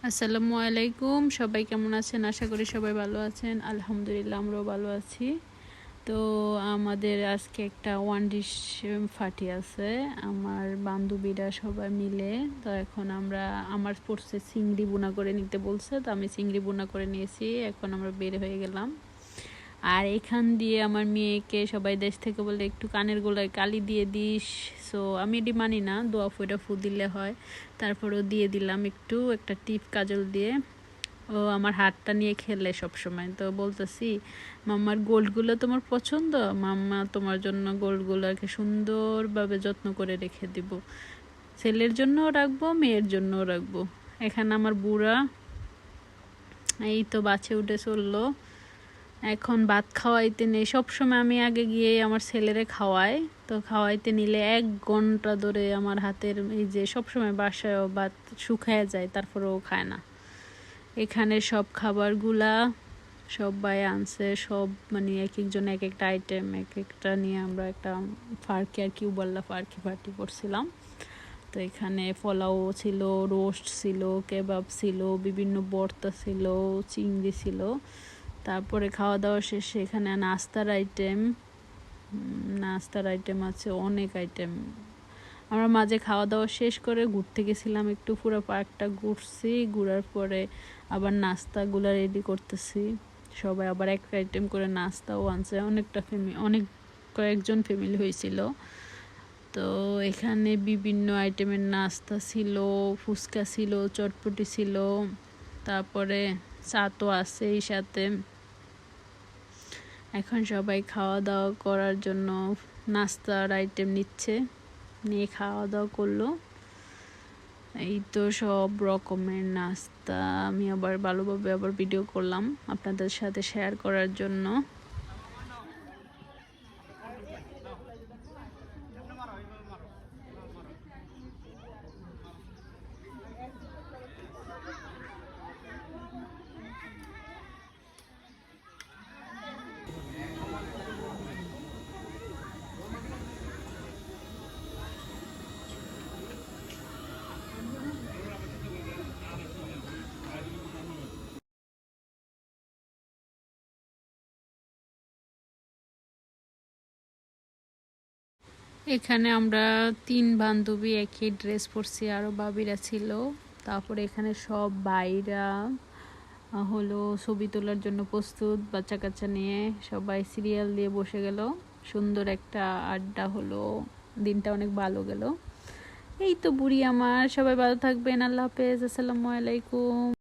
আসসালামু আলাইকুম, সবাই কেমন আছেন? আশা করি সবাই ভালো আছেন। আলহামদুলিল্লাহ আমরাও ভালো আছি। তো আমাদের আজকে একটা ওয়ান ডিশ পার্টি আছে, আমার বান্ধবীরা সবাই মিলে। তো এখন আমার পড়ছে চিংড়ি বোনা করে নিতে বলছে, তো আমি চিংড়ি বোনা করে নিয়েছি। এখন আমরা বের হয়ে গেলাম। আর এখান দিয়ে আমার মেয়েকে সবাই দেশ থেকে বলে একটু কানের গোলায় কালি দিয়ে দিস। সো আমি এটি মানি না, দোয়া ফোটা ফু দিলে হয়। তারপরেও দিয়ে দিলাম একটু একটা টিপ কাজল দিয়ে। ও আমার হাতটা নিয়ে খেলে সব সময়। তো বলতেছি, মাম্মার গোল্ডগুলো তোমার পছন্দ? মাম্মা তোমার জন্য গোল্ডগুলোকে সুন্দরভাবে যত্ন করে রেখে দিব। ছেলের জন্যও রাখবো, মেয়ের জন্যও রাখবো। এখানে আমার বুড়া এই তো বাচ্চা উঠে চললো। এখন ভাত খাওয়াইতে নেই, সবসময় আমি আগে গিয়ে আমার ছেলেরে খাওয়াই। তো খাওয়াইতে নিলে 1 ঘন্টা ধরে আমার হাতের এই যে সবসময় বাসায়ও ভাত শুকায় যায়, তারপরেও খায় না। এখানে সব খাবারগুলা সবাই আনছে, সব মানে এক একজন এক একটা আইটেম এক একটা নিয়ে আমরা একটা ফার্কি আর কিউবাল্লা ফার্কি পার্টি করছিলাম। তো এখানে পোলাও ছিল, রোস্ট ছিল, কেবাব ছিল, বিভিন্ন ভর্তা ছিল, চিংড়ি ছিল। তারপরে খাওয়া দাওয়া শেষে এখানে নাস্তার আইটেম আছে, অনেক আইটেম। আমরা মাঝে খাওয়া দাওয়া শেষ করে ঘুরতে গেছিলাম, একটু পুরো পার্কটা ঘুরছি। ঘোরার পরে আবার নাস্তাগুলো রেডি করতেছি। সবাই আবার এক আইটেম করে নাস্তাও আনছে, অনেক কয়েকজন ফ্যামিলি হয়েছিল। তো এখানে বিভিন্ন আইটেমের নাস্তা ছিল, ফুচকা ছিল, চটপটি ছিল, তারপরে চা তো আছেই সাথে। এখন সবাই খাওয়া দাওয়া করার জন্য নাস্তার আইটেম নিয়ে খাওয়া দাওয়া করলো। এই তো সব রকমের নাস্তা আমি আবার ভালোভাবে ভিডিও করলাম আপনাদের সাথে শেয়ার করার জন্য। এখানে আমরা 3 বান্ধবী একই ড্রেস পরছি, আরও বাবিরা ছিল। তারপরে এখানে সব ভাইরা হলো ছবি তোলার জন্য প্রস্তুত, বাচ্চা কাচ্চা নিয়ে সবাই সিরিয়াল দিয়ে বসে গেল। সুন্দর একটা আড্ডা হলো, দিনটা অনেক ভালো গেল। এই তো বুড়ি আমার, সবাই ভালো থাকবেন, আল্লাহ হাফেজ, আসসালামু আলাইকুম।